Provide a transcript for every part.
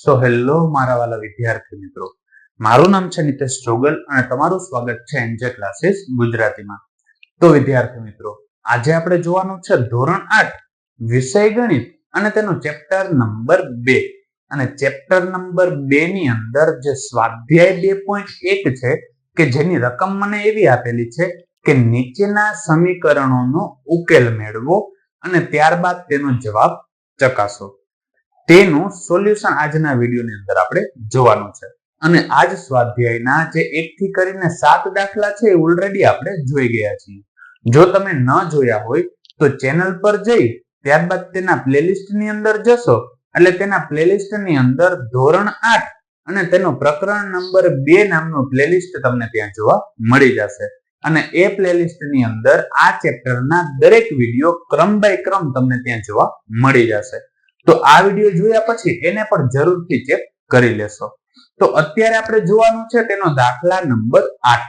Hello મારા વાલા વિદ્યાર્થી મિત્રો, મારું નામ છે નિતેશ જોગલ અને તમારું સ્વાગત છે એનજે ક્લાસીસ ગુજરાતીમાં. તો વિદ્યાર્થી મિત્રો, આજે આપણે જોવાનું છે ધોરણ 8 વિષય ગણિત અને તેનો ચેપ્ટર નંબર 2. અને ચેપ્ટર નંબર 2 ની અંદર જે સ્વાધ્યાય 2.1 છે કે જેની રકમ મને એવી આપેલી છે કે નીચેના સમીકરણોનો ઉકેલ મેળવો અને ત્યારબાદ તેનો જવાબ ચકાસો. તેનું સોલ્યુશન આજના વિડીયોની અંદર આપણે જોવાનું છે. અને આજ સ્વાધ્યાયના જે 1 થી કરીને 7 દાખલા છે એ ઓલરેડી આપણે જોઈ ગયા છીએ. જો તમે ન જોયા હોય તો ચેનલ પર જઈ ત્યારબાદ તેના પ્લેલિસ્ટની અંદર જશો એટલે તેના પ્લેલિસ્ટની અંદર ધોરણ 8 અને તેનો પ્રકરણ નંબર 2 નામનો પ્લેલિસ્ટ તમને ત્યાં જોવા મળી જશે. અને એ પ્લેલિસ્ટની અંદર આ ચેપ્ટરના દરેક વિડીયો ક્રમ બાય ક્રમ તમને ત્યાં જોવા મળી જશે. તો આ વિડીયો જોયા પછી એને પણ જરૂરથી ચેક કરી લેશો. તો અત્યારે આપણે જોવાનું છે તેનો દાખલા નંબર 8.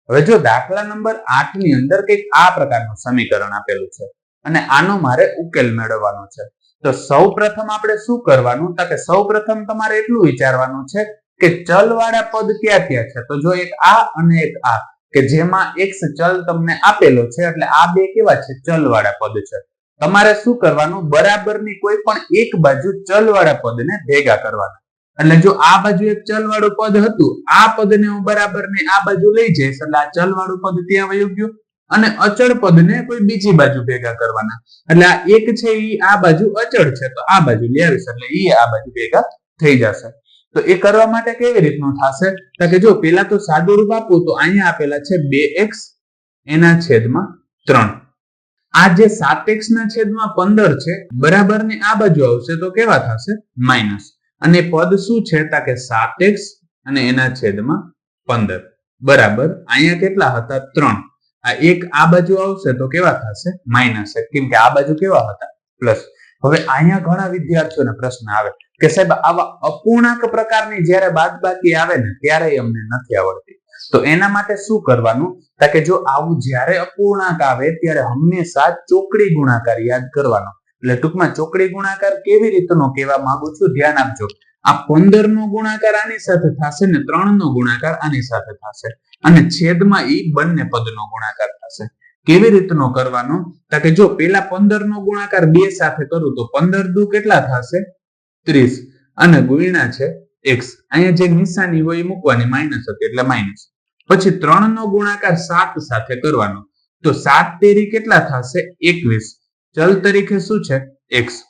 હવે જો દાખલા નંબર 8 ની અંદર કંઈક આ પ્રકારનું સમીકરણ આપેલું છે અને આનો મારે ઉકેલ મેળવવાનો છે. તો સૌપ્રથમ આપણે શું કરવાનું તો કે સૌપ્રથમ તમારે એટલું વિચારવાનું છે કે ચલવાળા પદ ક્યાં ક્યાં છે. તો જો એક આ અને એક આ કે જેમાં x ચલ તમને આપેલો છે એટલે આ બે કેવા છે ચલવાળા પદ છે. તમારે શું કરવાનું બરાબરની કોઈ પણ એક બાજુ ચલવાળા પદને ભેગા કરવાના. એટલે જો આ બાજુ એક ચલવાળું પદ હતું આ પદને હું બરાબરની આ બાજુ લઈ જઈશ એટલે આ ચલવાળું પદ ત્યાં વયું ગયું અને અચળ પદને કોઈ બીજી બાજુ ભેગા કરવાના. એટલે આ એક છે ઈ આ બાજુ અચળ છે તો આ બાજુ લઈ આવીશ એટલે ઈ આ બાજુ ભેગા થઈ જશે. તો એ કરવા માટે કેવી રીતનું થશે તો કે જો પેલા તો સાદું રૂપ આપું તો અહીંયા આપેલા છે 2x એના છેદમાં 3. આ જે 7x ના છેદમાં 15 છે બરાબર ને આ બાજુ આવશે તો કેવા થશે માઈનસ. અને પદ શું છે તો કે 7x અને એના છેદમાં 15 બરાબર અહીંયા કેટલા હતા 3. આ એક આ બાજુ આવશે તો કેવા થશે માઈનસ કેમ કે આ બાજુ કેવા હતા પ્લસ. હવે અહીંયા ઘણા વિદ્યાર્થીઓને પ્રશ્ન આવે કે સાહેબ આવા અપૂર્ણાંક પ્રકારની જ્યારે બાદબાકી આવે ને ત્યારે અમને નથી આવડતી. તો એના માટે શું કરવાનું કે જો આવું જ્યારે અપૂર્ણાંક આવે ત્યારે હંમેશા ચોકડી ગુણાકાર યાદ કરવાનો. એટલે ટૂંકમાં ચોકડી ગુણાકાર કેવી રીતનો કહેવા માંગુ છું ધ્યાન આપજો. આ 15 નો ગુણાકાર આની સાથે થશે ને 3 નો ગુણાકાર આની સાથે થશે અને છેદમાં ઈ બંને પદનો ગુણાકાર થશે. કેવી રીતનો કરવાનો તો કે જો પેલા 15 નો ગુણાકાર 2 સાથે કરું તો 15 દુ કેટલા થશે 30 અને ગુણ્યા છે x. અહીંયા જે નિશાની હોય એ મૂકવાની માઈનસ હતી એટલે માઈનસ. પછી 3 નો ગુણાકાર 7 સાથે કરવાનો તો 7 તેરી કેટલા થશે 21. ચલ તરીકે શું છે x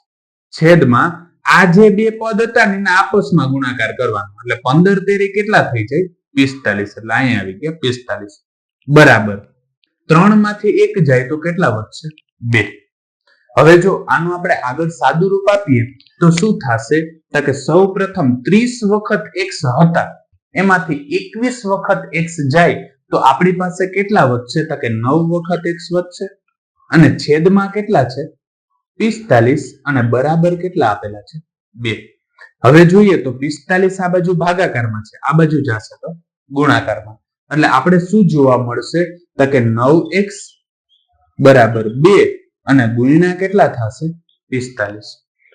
છેદમાં આ જે બે પદ હતા ને આપસમાં ગુણાકાર કરવાનો એટલે 15 તેરી કેટલા થઈ જાય 45 એટલે અહીંયા આવી ગયા 45 બરાબર 3 માંથી 1 જાય તો કેટલા વધશે 2. હવે જો આનું આપણે આગળ સાદું રૂપ આપીએ તો શું થશે તો કે સૌપ્રથમ 30 વખત x હતા એમાંથી 21 વખત x જાય તો આપણી પાસે કેટલા વધશે તો કે 9 વખત x વધશે અને છેદમાં કેટલા છે 45 અને બરાબર કેટલા આપેલા છે 2. હવે જોઈએ તો 45 આ બાજુ ભાગાકારમાં છે આ બાજુ જશે તો ગુણાકારમાં એટલે આપણે શું જોવા મળશે તો કે 9x બરાબર 2 અને ગુણ્યા કેટલા થશે 45.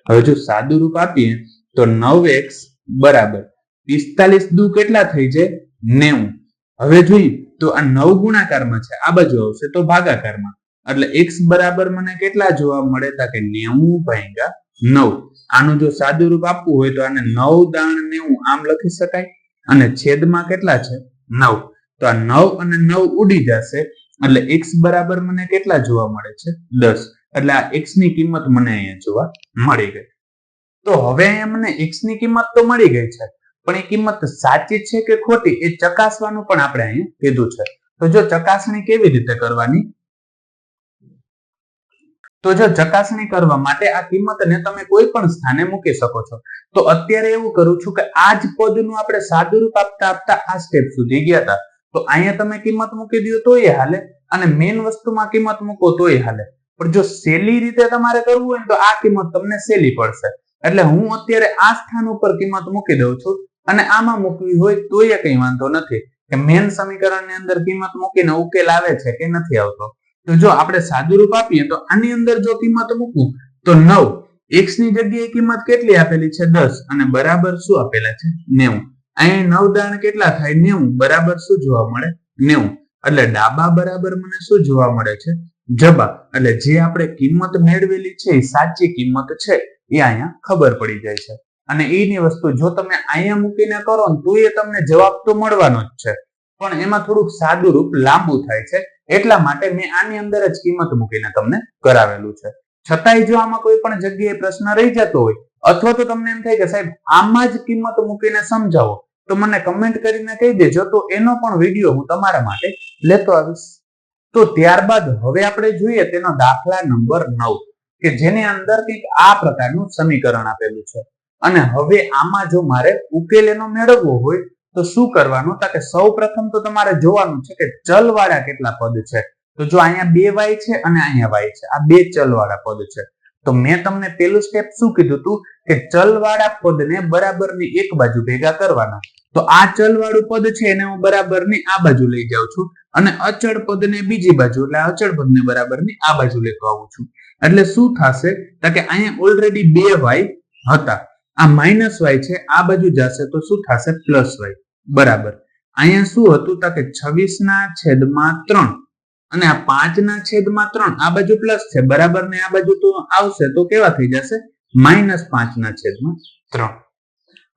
હવે જો સાદું રૂપ આપીએ તો 9x બરાબર 45 દુ કેટલા થઈ જાય 90. હવે જોઈએ તો આ 9 ગુણાકારમાં છે આ બાજુ આવશે તો ભાગાકારમાં એટલે x બરાબર મને કેટલા જોવા મળે તો કે 90/9. આનું જો સાદું રૂપ આપવું હોય તો આને 9 દાણ 90 આમ લખી શકાય અને છેદમાં કેટલા છે 9 તો આ 9 અને 9 ઉડી જશે એટલે x બરાબર મને કેટલા જોવા મળે છે 10. એટલે આ x ની કિંમત મને અહીંયા જોવા મળી ગઈ. તો હવે અહીંયા મને x ની કિંમત તો મળી ગઈ છે પણ એ કિંમત સાચી છે કે ખોટી એ ચકાસવાનું પણ આપણે અહીંયા કીધું છે. તો જો ચકાસણી કેવી રીતે કરવાની તો જો ચકાસણી કરવા માટે આ કિંમતને તમે કોઈ પણ સ્થાને મૂકી શકો છો. તો અત્યારે એવું કરું છું કે આ જ પદનું આપણે સાદું રૂપ આપતા આપતા આ સ્ટેપ સુધી ગયા હતા. તો અહીંયા તમે કિંમત મૂકી દો તોય હાલે અને મેઇન વસ્તુમાં કિંમત મૂકો તોય હાલે. પણ જો સહેલી રીતે તમારે કરવું હોય તો આ કિંમત તમને સહેલી પડશે. એટલે હું અત્યારે આ સ્થાન ઉપર કિંમત મૂકી દઉં છું અને આમાં મૂકવી હોય તોય કઈ વાંધો નથી કે મેઇન સમીકરણની અંદર કિંમત મૂકીને ઉકેલ આવે છે કે નથી આવતો. તો જો આપણે સાદું રૂપ આપીએ તો આની અંદર જો કિંમત મૂકું તો 9 x ની જગ્યાએ કિંમત કેટલી આપેલી છે 10 અને બરાબર શું આપેલા છે 90. અહીં 9 દાણ કેટલા થાય 90 બરાબર શું જોવા મળે 90. એટલે ડાબા બરાબર મને શું જોવા મળે છે જબા. એટલે જે આપણે કિંમત મેળવેલી છે એ સાચી કિંમત છે એ અહીંયા ખબર પડી જાય છે. અને એની વસ્તુ જો તમે અહીંયા મૂકીને કરો ને તો એ તમને જવાબ તો મળવાનો જ છે, પણ એમાં થોડુંક સાદું રૂપ લાંબુ થાય છે, એટલા માટે મેં આની અંદર જ કિંમત મૂકીને તમને કરાવેલું છે. છતાંય જો આમાં કોઈ પણ જગ્યાએ પ્રશ્ન રહી જતો હોય અથવા તો તમને એમ થાય કે સાહેબ આમાં જ કિંમત મૂકીને સમજાવો તો મને કમેન્ટ કરીને કહી દેજો, તો એનો પણ વિડીયો હું તમારા માટે લેતો આવીશ. તો ત્યારબાદ હવે આપણે જોઈએ તેનો દાખલા નંબર 9 કે જેની અંદર કંઈક આ પ્રકારનું સમીકરણ આપેલું છે. અને હવે આમાં જો મારે ઉકેલ એનો મેળવવો હોય તો શું કરવાનું, તો કે સૌ પ્રથમ તો તમારે જોવાનું છે કે ચલવાળા કેટલા પદ છે. તો જો અહીંયા 2y છે અને અહીંયા y છે, આ બે ચલવાળા પદ છે. તો મેં તમને પેલું સ્ટેપ શું કીધું હતું કે ચલવાળા પદને બરાબરની એક બાજુ ભેગા કરવાના. તો આ ચલવાળું પદ છે એને હું બરાબરની આ બાજુ લઈ જાઉં છું અને અચળ પદને બીજી બાજુ, એટલે અચળ પદને બરાબરની આ બાજુ લેતો આવું છું. એટલે શું થશે તો કે અહીંયા ઓલરેડી 2y હતા, આ માઇનસ y છે, આ બાજુ જશે તો શું થશે પ્લસ y બરાબર. અહીંયા શું હતું તો કે 26/3 અને આ 5/3, આ બાજુ પ્લસ છે બરાબર ને આ બાજુ તો આવશે તો કેવા થઈ જશે -5/3.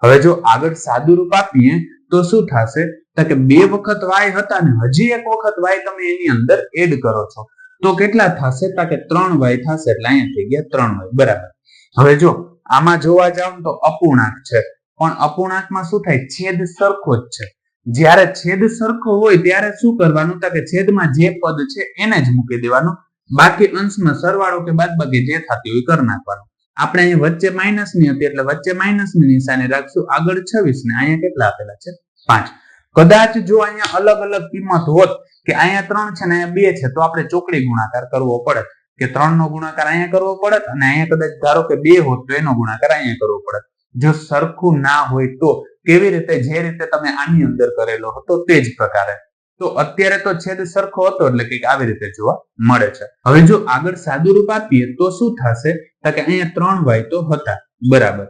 હવે જો આગળ સાદું રૂપ આપીએ તો શું થશે તો કે 2 વખત y હતા ને હજી એક વખત y તમે એની અંદર એડ કરો છો તો કેટલા થશે તો કે 3y થશે. એટલે અહીંયા થઈ ગયા 3y બરાબર. હવે જો આમાં જોવા જાવ તો અપૂર્ણાંક છે, પણ અપૂર્ણાંકમાં શું થાય છેદ સરખો જ છે. જ્યારે છેદ સરખો હોય ત્યારે શું કરવાનું તો કે છેદમાં જે પદ છે એને જ મૂકી દેવાનું, બાકી અંશમાં સરવાળો કે બાદબાકી જે થતી હોય કરી નાખવાનું. આપણે અહીં વચ્ચે માઇનસ ની હતી એટલે વચ્ચે માઇનસ ની નિશાની રાખશું, આગળ 26 ને અહીંયા કેટલા આપેલા છે 5. કદાચ જો અહીંયા અલગ અલગ કિંમત હોત કે અહીંયા 3 છે ને અહીંયા 2 છે તો આપણે ચોકડી ગુણાકાર કરવો પડે કે 3 નો ગુણાકાર અહીંયા કરવો પડે અને અહીંયા કદાચ ધારો કે 2 હોત તો એનો ગુણાકાર અહીંયા કરવો પડે. જો સરખું ના હોય તો કેવી રીતે, જે રીતે તમે આની અંદર કરેલો હતો તે જ પ્રકારે. તો અત્યારે તો છેદ સરખો હતો એટલે કંઈક આવી રીતે જોવા મળે છે. હવે જો આગળ સાદું રૂપ આપીએ તો શું થશે તો કે અહીંયા 3y તો હતા બરાબર,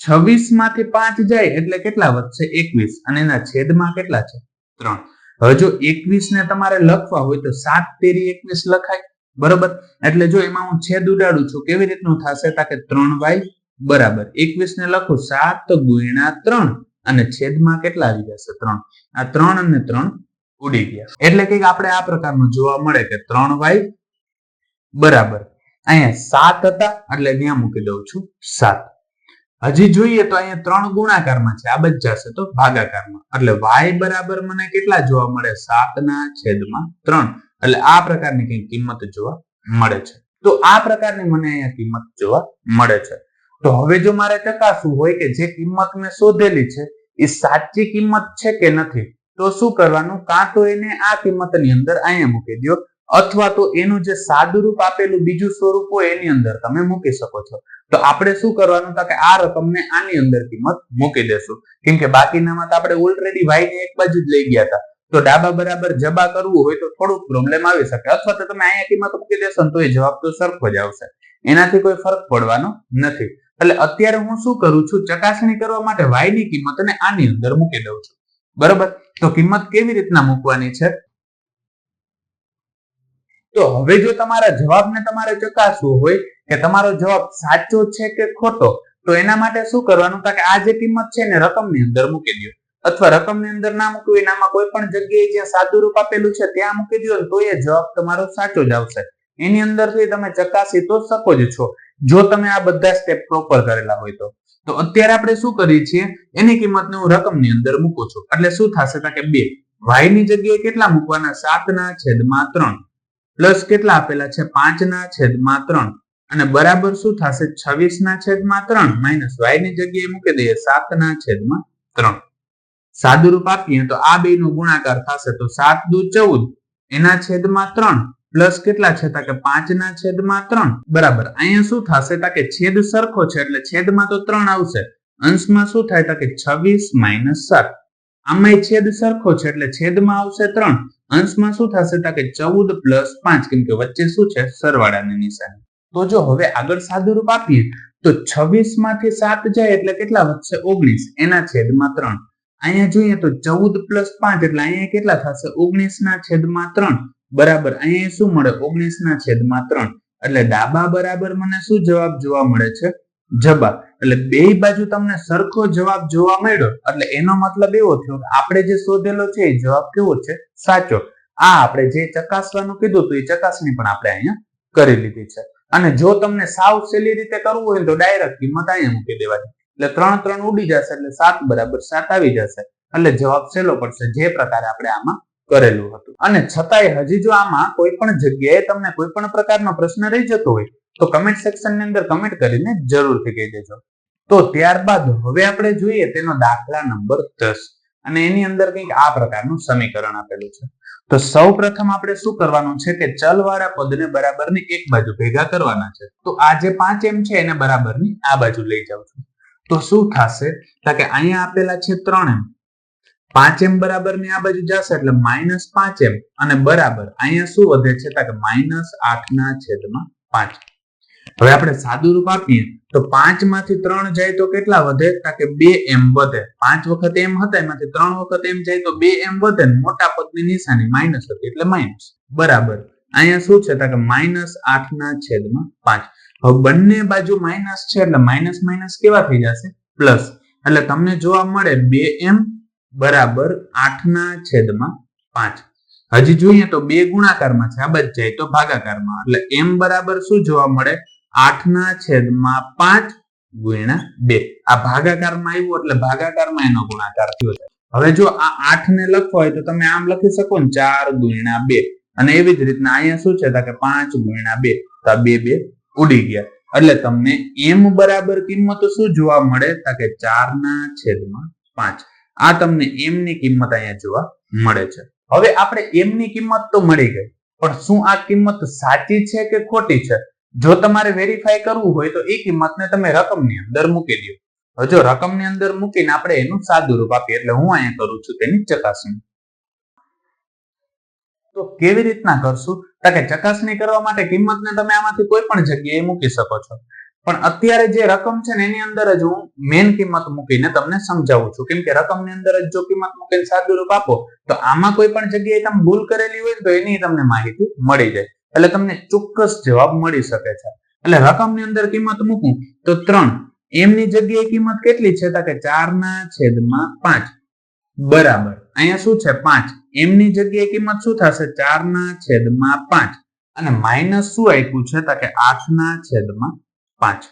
26 માંથી 5 જાય એટલે કેટલા વધશે 21 અને એના છેદમાં કેટલા છે 3. હવે જો 21 ને તમારે લખવા હોય તો 7 તેરી 21 લખાય બરોબર. એટલે જો એમાં હું છેદ ઉડાડું છું કેવી રીતનું થશે તો કે 3y બરાબર 21 ને લખું 7 ગુણ્યા 3 અને છેદમાં કેટલા આવી જશે 3. આ 3 અને 3 ઉડી ગયા. એટલે કંઈક આપણે આ પ્રકારનું જોવા મળે કે 3y બરાબર અહીંયા 7 હતા એટલે ત્યાં મૂકી દઉં છું 7. હજી જોઈએ તો અહીંયા 3 ગુણાકારમાં છે, આ બચ જશે તો ભાગાકારમાં. એટલે y બરાબર મને કેટલા જોવા મળે 7/3. એટલે આ પ્રકારની કંઈક કિંમત જોવા મળે છે. તો આ પ્રકારની મને અહીંયા કિંમત જોવા મળે છે. તો હવે જો મારે ચકાસવું હોય કે જે કિંમત મેં શોધેલી છે એ સાચી કિંમત છે કે નથી તો શું કરવાનું, કાં તો એને આ કિંમતની અંદર અહીંયા મૂકી દો અથવા તો એનું જે સાદું રૂપ આપેલું બીજું સ્વરૂપ હોય એની અંદર તમે મૂકી શકો છો. તો આપણે શું કરવાનું તો કે આ રકમને આની અંદર કિંમત મૂકી દેશું, કેમ કે બાકીનામાં તો આપણે ઓલરેડી y ને એક બાજુ જ લઈ ગયા હતા. તો ડાબા બરાબર જબા કરવું હોય તો થોડુંક પ્રોબ્લેમ આવી શકે, અથવા તો તમે અહીંયા કિંમત મૂકી દેશો તો એ જવાબ તો સરખો જ આવશે, એનાથી કોઈ ફરક પડવાનો નથી. એટલે અત્યારે હું શું કરું છું, ચકાસણી કરવા માટે y ની કિંમતને આની અંદર મૂકી દઉં છું બરોબર. તો કિંમત કેવી રીતના મૂકવાની છે, તો હવે જો તમારા જવાબને તમારે ચકાસવો હોય કે તમારો જવાબ સાચો છે કે ખોટો, તો એના માટે શું કરવાનું કે આ જે કિંમત છે ને રકમની અંદર મૂકી દો, અથવા રકમની અંદર ના મૂકવી એનામાં કોઈ પણ જગ્યાએ જ્યાં સાદું રૂપ આપેલું છે ત્યાં મૂકી દો તો એ જવાબ તમારો સાચો જ આવશે. એની અંદરથી તમે ચકાસી તો શકો જ છો જો તમે આ બધા સ્ટેપ પ્રોપર કરેલા હોય તો. તો અત્યારે આપણે શું કરીએ છીએ, એની કિંમતને હું રકમની અંદર મૂકું છું એટલે શું થશે કે 2 y ની જગ્યાએ કેટલા મૂકવાના 7/3 પ્લસ કેટલા આપેલા છે 5/3 અને બરાબર શું થશે 26/3 માઇનસ y ની જગ્યાએ મૂકી દઈએ 7/3. સાદું રૂપ આપીએ તો આ બે નો ગુણાકાર થશે તો 7 દુ 14 એના છેદમાં 3 પ્લસ કેટલા છે કે 5/3 બરાબર. અહીંયા શું થશે કે છેદ સરખો છે એટલે છેદમાં તો 3 આવશે, અંશમાં શું થાય કે 26 - 7. આમાં છેદ સરખો છે એટલે છેદમાં આવશે 3, અંશમાં શું થશે કે 14 + 5, કેમ કે વચ્ચે શું છે સરવાળાની નિશાની. તો જો હવે આગળ સાદુરૂપ આપીએ તો 26 માંથી 7 જાય એટલે કેટલા વધશે 19 એના છેદમાં 3. અહીંયા જોઈએ તો 14 + 5 એટલે અહીંયા કેટલા થશે 19 ના છેદમાં 3 બરાબર અહીંયા શું મળે 19 ના છેદમાં 3. એટલે ડાબા બરાબર મને શું જવાબ જોવા મળે છે જબા. એટલે બે બાજુ તમને સરખો જવાબ જોવા મળ્યો એટલે એનો મતલબ એવો થયો કે આપણે જે શોધેલો છે એ જવાબ કેવો છે સાચો. આ આપણે જે ચકાસવાનું કીધું તો એ ચકાસણી પણ આપણે અહીંયા કરી લીધી છે. અને જો તમને સાવ સહેલી રીતે કરવું હોય તો ડાયરેક્ટ કિંમત અહીંયા મૂકી દેવાની એટલે 3 3 ઉડી જશે એટલે 7 બરાબર 7 આવી જશે એટલે જવાબ સહેલો પડશે જે પ્રકારે આપણે આમાં કરેલું હતું. અને છતાંય હજી જો આમાં કોઈ પણ જગ્યાએ તમને કોઈ પણ પ્રકારનો પ્રશ્ન રહી જતો હોય તો કમેન્ટ સેક્શન ની અંદર કમેન્ટ કરીને જરૂરથી કહી દેજો. તો ત્યારબાદ હવે આપણે જોઈએ તેનો દાખલા નંબર 10 અને એની અંદર કંઈક આ પ્રકારનું સમીકરણ આપેલું છે. તો સૌ પ્રથમ આપણે શું કરવાનું છે કે ચલવાળા પદને બરાબરની એક બાજુ ભેગા કરવાના છે. તો આ જે 5m છે એને બરાબરની આ બાજુ લઈ જાઉં છું તો શું થશે કે અહીંયા આપેલા છે 3m 5m બરાબરની આ બાજુ જશે એટલે -5m અને બરાબર અહીંયા શું વધે છે કે -8/5. હવે આપણે સાદુરૂપ આપીએ તો 5 માંથી 3 જાય તો કેટલા વધે કે 2m વધે. 5 વખત m હતા એમાંથી 3 વખત m જાય તો 2m વધે. મોટા પદની નિશાની માઇનસ હતી એટલે માઇનસ બરાબર અહીંયા શું છે કે -8/5. હવે બંને બાજુ માઇનસ છે એટલે માઇનસ માઇનસ કેવા થઈ જશે પ્લસ. એટલે તમને જોવા મળે 2m બરાબર 8/5. હજી જોઈએ તો 2 ગુણાકારમાં છે આ બાજુ જાય તો ભાગાકારમાં એટલે m બરાબર શું જોવા મળે 8/5 ગુણ્યા 2. આ ભાગાકારમાં આવ્યું એટલે ભાગાકારમાં એનો ગુણાકાર થયો છે. હવે જો આ 8 ને લખવો હોય તો તમે આમ લખી શકો ને 4 ગુણ્યા 2 અને એવી જ રીતના અહીંયા શું છે કે 5 ગુણ્યા 2 તો આ 2 ઉડી ગયા એટલે તમને m બરાબર કિંમત શું જોવા મળે કે 4/5. આ તમને m ની કિંમત અહીંયા જોવા મળે છે. હવે આપણે m ની કિંમત તો મળી ગઈ પણ શું આ કિંમત સાચી છે કે ખોટી છે જો તમારે વેરીફાઈ કરવું હોય તો એ કિંમતને તમે રકમની અંદર મૂકી દો. હવે જો રકમની અંદર મૂકીને આપણે એનું સાદુરૂપ આપીએ એટલે હું અહીંયા કરું છું તેની ચકાસણી. તો કેવી રીતના કરશું કે ચકાસણી કરવા માટે કિંમતને તમે આમાંથી કોઈ પણ જગ્યાએ મૂકી શકો છો પણ અત્યારે જે રકમ છે ને એની અંદર જ હું મેન કિંમત મૂકીને તમને સમજાવું છું કેમ કે રકમની અંદર જ જો કિંમત મૂકીને સાદુરૂપ આપો તો આમાં કોઈ પણ જગ્યાએ તમે ભૂલ કરેલી હોય તો એની તમને માહિતી મળી જાય એટલે તમને ચોક્કસ જવાબ મળી શકે છે. એટલે રકમની અંદર કિંમત મૂકું તો 3 m ની જગ્યાએ કિંમત કેટલી છે કે 4/5 બરાબર અહીંયા શું છે 5 m ની જગ્યાએ કિંમત શું થશે 4/5 અને માઇનસ શું આપ્યું છે કે 8/5.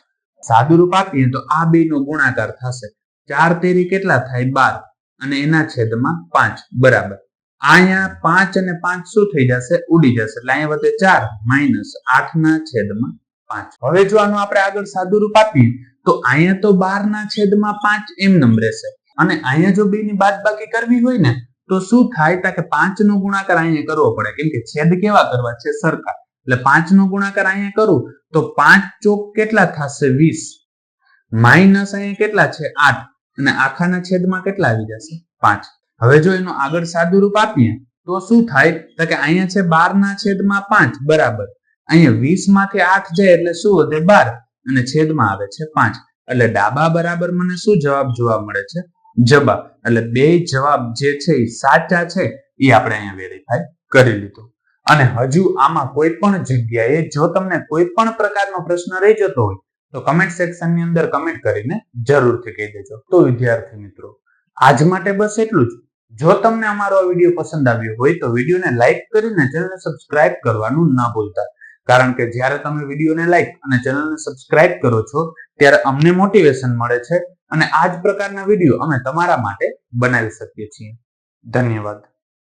સાદુરૂપ આપીએ તો આ બે નો ગુણાકાર થશે 4 તેરી કેટલા થાય 12 અને એના છેદમાં 5 બરાબર અહીંયા 5 અને 5 શું થઈ જશે ઉડી જશે એટલે અહીંયા વધે 4 -8/5. હવે જો આનું આપણે આગળ સાદુરૂપ આપીએ તો અહીંયા તો 12/5 એમ નમ રહેશે અને અહીંયા જો બે ની બાદબાકી કરવી હોય ને તો શું થાય કે 5 નો ગુણાકાર અહીંયા કરવો પડે કેમ કે છેદ કેવા કરવા છે સરખા એટલે 5 નો ગુણાકાર અહીંયા કરું તો 5 ચોક કેટલા થશે 20 માઇનસ અહીંયા કેટલા છે 8 અને આખાના છેદમાં કેટલા આવી જશે 5. હવે જો એનો આગળ સાદુરૂપ આપીએ તો શું થાય કે અહીંયા છે 12/5 બરાબર અહીંયા 20 માંથી 8 જાય એટલે શું વધે 12 અને છેદમાં આવે છે 5 એટલે ડાબા બરાબર મને શું જવાબ જોવા મળે છે જબા. એટલે બે જવાબ જે છે એ સાચા છે એ આપણે અહીંયા વેરીફાઈ કરી લીધું. અને હજુ આમાં કોઈ પણ જગ્યાએ જો તમને કોઈ પણ પ્રકારનો પ્રશ્ન રહી જતો હોય તો કમેન્ટ સેક્શન ની અંદર કમેન્ટ કરીને જરૂરથી કહી દેજો. તો વિદ્યાર્થી મિત્રો આજ માટે બસ એટલું જ. જો તમને અમારો આ વિડીયો પસંદ આવ્યો હોય તો વિડીયોને લાઈક કરીને ચેનલને સબસ્ક્રાઇબ કરવાનું ન ભૂલતા કારણ કે જ્યારે તમે વિડીયોને લાઈક અને ચેનલને સબસ્ક્રાઇબ કરો છો ત્યારે અમને મોટિવેશન મળે છે અને આ જ પ્રકારના વિડીયો અમે તમારા માટે બનાવી શકીએ છીએ. ધન્યવાદ.